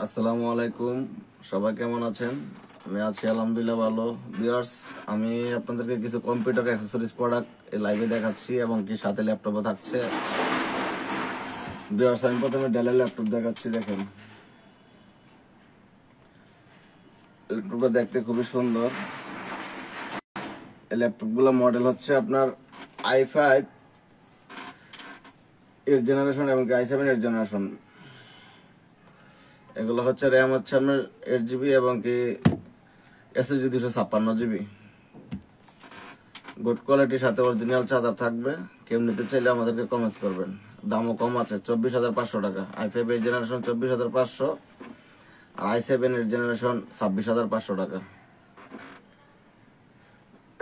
আসসালামু আলাইকুম, সবাই কেমন আছেন? আমি আছি আলহামদুলিল্লাহ ভালো। ভিউয়ার্স, আমি আপনাদেরকে কিছু কম্পিউটার অ্যাক্সেসরিজ প্রোডাক্ট এই লাইভে দেখাচ্ছি এবং কি সাথে ল্যাপটপও থাকছে। ভিউয়ার্স, আমি প্রথমে ডেলের ল্যাপটপ দেখাচ্ছি। দেখেন, ল্যাপটপটা দেখতে খুবই সুন্দর। এই ল্যাপটপগুলো মডেল হচ্ছে আপনার i5 এর জেনারেশন এবং i7 এর জেনারেশন। এগুলো হচ্ছে র্যাম হচ্ছে আপনার 8 GB এবং কি SSD 256 GB। গুড কোয়ালিটির সাথে অরিজিনাল চার্জার থাকবে। কেউ নিতে চাইলে আমাদেরকে কমেন্টস করবেন। দামও কম আছে, 24,500 টাকা। i5 এর জেনারেশন 24,500 আর i7 এর জেনারেশন 26,500 টাকা।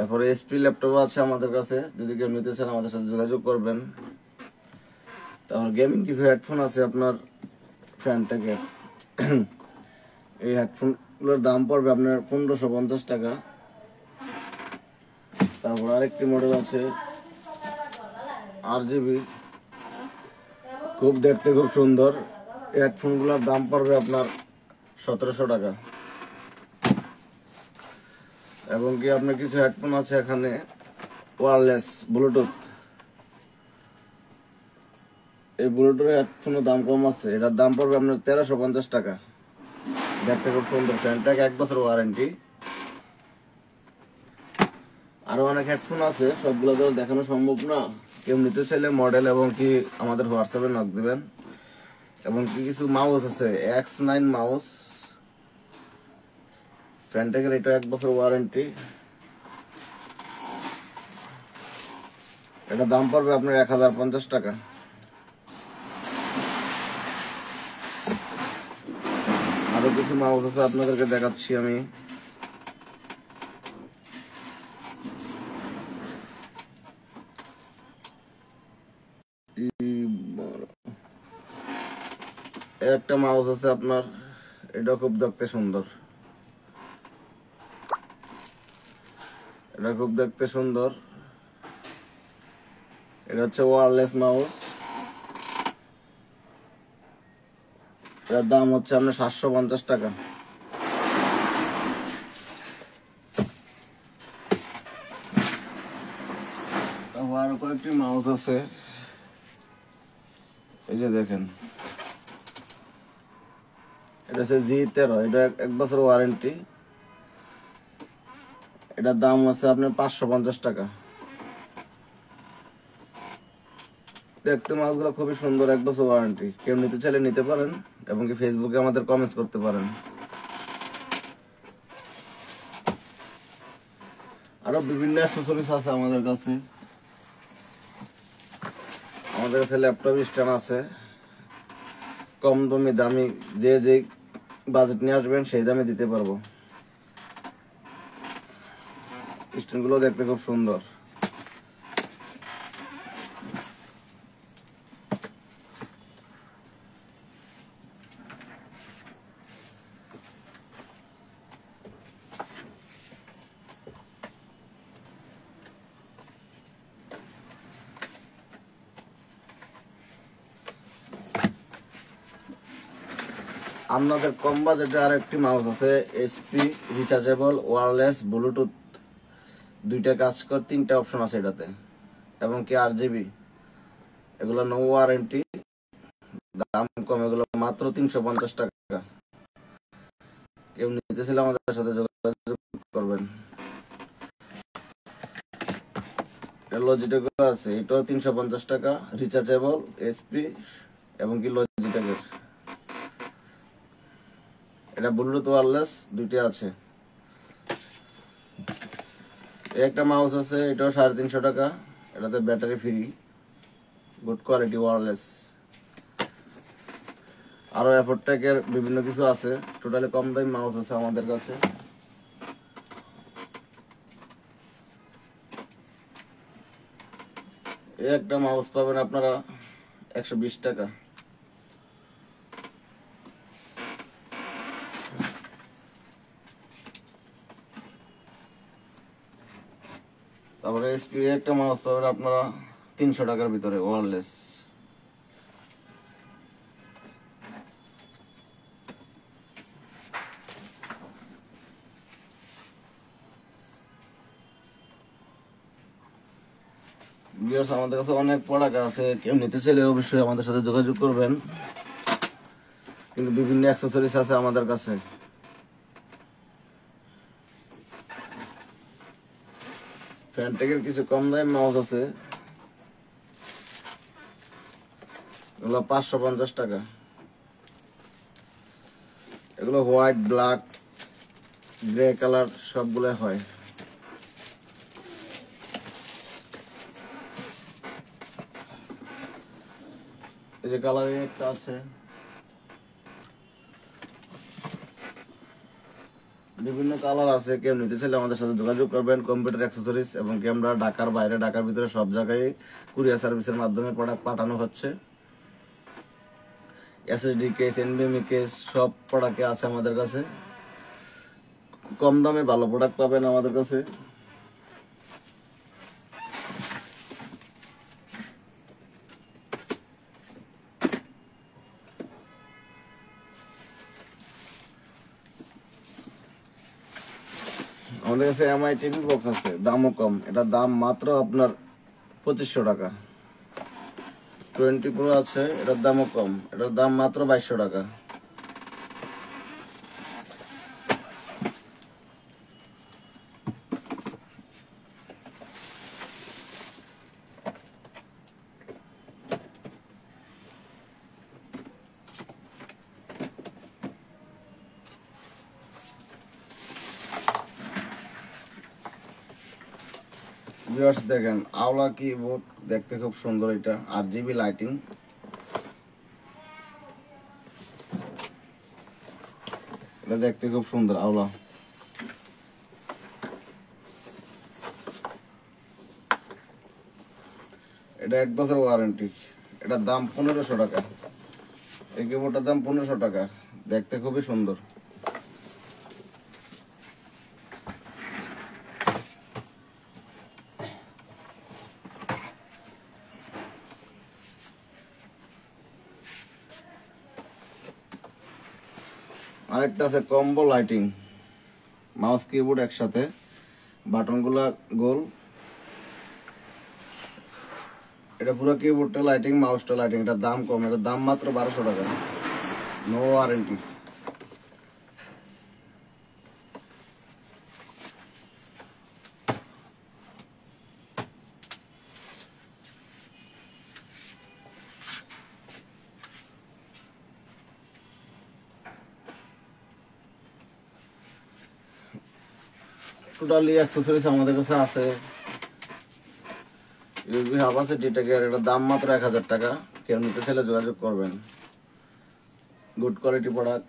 এরপরে এসপি ল্যাপটপও আছে আমাদের কাছে, যদি কেউ নিতে চান আমাদের সাথে যোগাযোগ করবেন। তারপর গেমিং কিছু হেডফোন আছে আপনার ফ্যানটেকের। এই হেডফোনগুলোর দাম পড়বে আপনার 1550 টাকা। তারপর আরেকটি মডেল আছে RGB, খুব দেখতে খুব সুন্দর। এই হেডফোনগুলোর দাম পড়বে আপনার 1700 টাকা। এবং কি আপনার কিছু হেডফোন আছে এখানে ওয়্যারলেস ব্লুটুথ। এই ব্লুটুথ হেডফোনের দাম কম আছে, এটার দাম পড়বে আপনার 1350 টাকা। দেখতে খুব সুন্দর, ফ্যানটাকে 1 বছর ওয়ারেন্টি। আরো অনেক হেডফোন আছে, সবগুলো তো দেখানো সম্ভব না। কেউ নিতে চাইলে মডেল এবং কি আমাদের হোয়াটসঅ্যাপে নক দিবেন। এবং কি কিছু মাউস আছে, X9 মাউস, ফ্যানটেকের, এটা 1 বছর ওয়ারেন্টি। এটা দাম পড়বে আপনার 1050 টাকা। আরো কিছু মাউস আছে আপনাদেরকে দেখাচ্ছি আমি। একটা মাউস আছে আপনার, এটা খুব দেখতে সুন্দর। এটা খুব দেখতে সুন্দর। এটা হচ্ছে ওয়্যারলেস মাউস। এটার দাম হচ্ছে আপনার 750 টাকা। তারপর আরো কয়েকটি মাউস আছে, এই যে দেখেন। এটা হচ্ছে G13, এটা 1 বছর ওয়ারেন্টি। এটার দাম হচ্ছে আপনার 550 টাকা। দেখতে মাউসগুলো খুবই সুন্দর, 1 বছর ওয়ারেন্টি। কেউ নিতে চাইলে নিতে পারেন এবং কি ফেসবুকে আমাদের কমেন্টস করতে পারেন। আরো বিভিন্ন অ্যাক্সেসরিজ আছে আমাদের কাছে। আমাদের কাছে ল্যাপটপ স্ট্যান্ড আছে, কম দামি দামি, যে যে বাজেট নিয়ে আসবেন সেই দামে দিতে পারবো। স্ট্যান্ডগুলো দেখতে খুব সুন্দর। আপনাদের কম বাজেটে আর একটি মাউস আছে, এসপি রিচার্জেবল ওয়্যারলেস ব্লুটুথ। দুইটা কাজ কর, 3টা অপশন আছে এটাতে, এবং কি RGB। এগুলো নো ওয়ারেন্টি, দাম কম। এগুলো মাত্র 350 টাকা। কেউ নিতে চাইলে আমাদের সাথে যোগাযোগ করবেন। লজিটেক আছে, এটাও 350 টাকা, রিচার্জেবল, এসপি এবং কি লজিটেকের। এটা ব্লুটুথ ওয়্যারলেস, দুইটা আছে। একটা মাউস আছে, এটাও 350 টাকা। এটাতে battery free, good quality wireless. আরো এফোরটেকের বিভিন্ন কিছু আছে। টোটালি কম দামি মাউস আছে আমাদের কাছে। এই একটা মাউস পাবেন আপনারা 120 টাকা। তারপরে এসপি একটা মাউস পাবেন আপনারা 300 টাকার ভিতরে, ওয়্যারলেস। ভিউয়ার্স আমাদের কাছে অনেক প্রোডাক্ট আছে, কেউ নিতে চাইলে অবশ্যই আমাদের সাথে যোগাযোগ করবেন। কিন্তু বিভিন্ন অ্যাক্সেসরিজ আছে আমাদের কাছে। ফ্যানটেকের কিছু কম দামি মাউস আছে, এগুলো 550 টাকা। এগুলো হোয়াইট, ব্ল্যাক, গ্রে কালার সবগুলো হয়। এই যে কালারিং একটা আছে, বিভিন্ন কালার আছে, কেউ নিতে চাইলে আমাদের সাথে যোগাযোগ করবেন। কম্পিউটার অ্যাক্সেসরিজ এবং ক্যামেরা ঢাকার বাইরে, ঢাকার ভিতরে সব জায়গায় কুরিয়ার সার্ভিসের মাধ্যমে প্রোডাক্ট পাঠানো হচ্ছে। এসএসডি কেস, এনবিএমই কেস সব প্রোডাক্ট আছে আমাদের কাছে। কম দামে ভালো প্রোডাক্ট পাবেন আমাদের কাছে। আমাদের কাছে এমআই টিভি বক্স আছে, দামও কম। এটার দাম মাত্র আপনার 2500 টাকা। 20 প্রো আছে, এটার দামও কম, এটার দাম মাত্র 2200 টাকা। ভিউয়ার্স দেখেন, আওলা কিবোর্ড দেখতে খুব সুন্দর। এটা RGB লাইটিং, এটা দেখতে খুব সুন্দর আওলা। এটা 1 বছর ওয়ারেন্টি। এটার দাম 1500 টাকা। এই কিবোর্ডটার দাম 1500 টাকা, দেখতে খুবই সুন্দর। আরেকটা আছে কম্বো লাইটিং, মাউস কিবোর্ড একসাথে, বাটনগুলা গোল। এটা পুরো কিবোর্ডটা লাইটিং, মাউসটা লাইটিং। এটার দাম কম, এটার দাম মাত্র 1200 টাকা, নো ওয়ারেন্টি। টোটালি অ্যাক্সেসরিজ আমাদের কাছে আছে। ইউএসবি হাব আছে, ডিটেকের। এটার দাম মাত্র 1000 টাকা। কেউ নিতে চাইলে যোগাযোগ করবেন। Good quality product.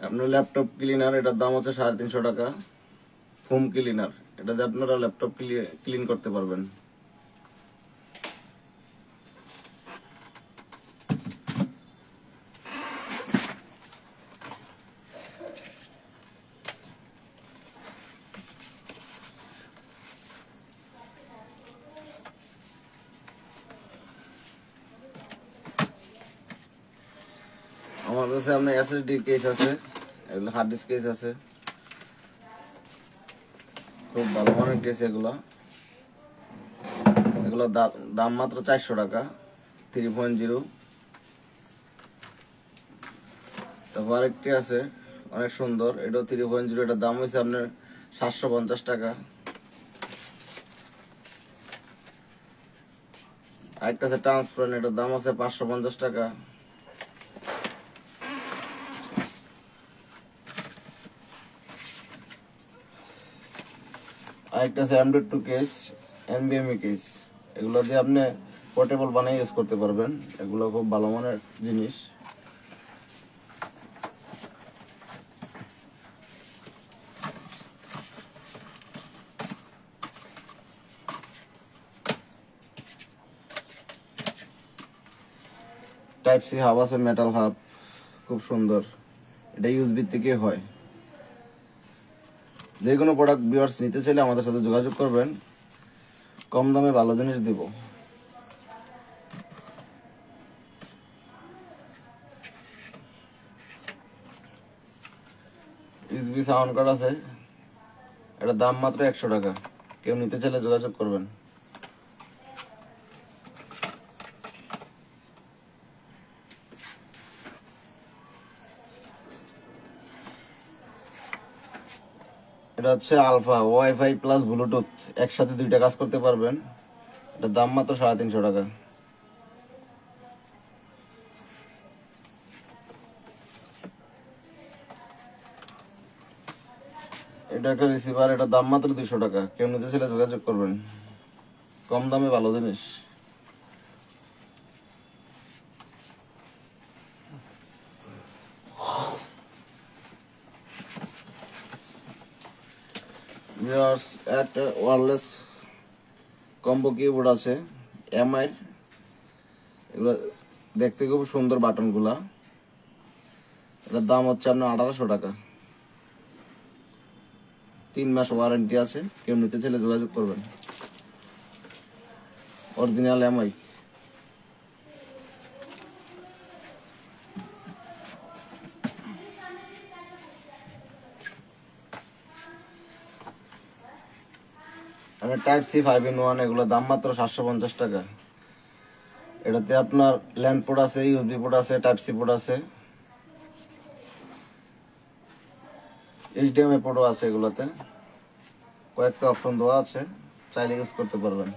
আপনার ল্যাপটপ ক্লিনার, এটার দাম হচ্ছে 350 টাকা। ফোম ক্লিনার, এটাতে আপনারা ল্যাপটপ ক্লিন করতে পারবেন। আমার কাছে আপনার এসএসডি কেস আছে, এগুলো হার্ড ডিস্ক কেস আছে, খুব ভালো মানের কেস এগুলো। এগুলো দাম মাত্র 400 টাকা। 3.0। তারপর আরেকটি আছে অনেক সুন্দর, এটাও 3.0। এটার দাম হয়েছে আপনার 750 টাকা। আরেকটা আছে ট্রান্সপারেন্ট, এটার দাম আছে 550 টাকা। আরেকটা আছে M.2 কেস, NVMe কেস। এগুলো দিয়ে আপনি পোর্টেবল বানিয়ে ইউজ করতে পারবেন। এগুলো খুব ভালো মানের জিনিস। টাইপ সি হাব আছে, মেটাল হাব, খুব সুন্দর। এটা ইউএসবি থেকে হয়। যে কোনো প্রোডাক্ট ভিউয়ার্স নিতে চাইলে আমাদের সাথে যোগাযোগ করবেন, কম দামে ভালো জিনিস দিব। ইউএসবি সাউন্ড কার্ড আছে, এটা দাম মাত্র 100 টাকা, কেউ নিতে চাইলে যোগাযোগ করবেন। এটা হচ্ছে আলফা ওয়াইফাই প্লাস ব্লুটুথ, একসাথে দুইটা কাজ করতে পারবেন। এটা দাম মাত্র 350 টাকা। এটা একটা রিসিভার, এটা দাম মাত্র 200 টাকা, কেউ নিতে চাইলে যোগাযোগ করবেন। কম দামে ভালো জিনিস। একটা ওয়্যারলেস কম্বো কিবোর্ড আছে এমআই, এগুলো দেখতে খুব সুন্দর বাটন গুলা। এটার দাম হচ্ছে আপনার 1800 টাকা, 3 মাস ওয়ারেন্টি আছে, কেউ নিতে চাইলে যোগাযোগ করবেন। Original MI. Type C 5-in-1, এগুলো দাম মাত্র 750 টাকা। এটাতে আপনার ল্যান্ড পোর্ট আছে, ইউএসবি পোর্ট আছে, টাইপ সি পোর্ট আছে, এইচডিএমআই পোর্টও আছে। এগুলোতে কয়েকটা অপশন দেওয়া আছে, চাইলে ইউজ করতে পারবেন।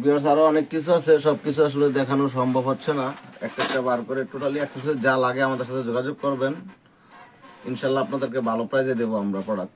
ভিউয়ার্স আরো অনেক কিছু আছে, সবকিছু আসলে দেখানো সম্ভব হচ্ছে না। একটা বার করে টোটালি অ্যাক্সেসরিজ যা লাগে আমাদের সাথে যোগাযোগ করবেন, ইনশাল্লাহ আপনাদেরকে ভালো প্রাইজে দেবো আমরা প্রোডাক্ট।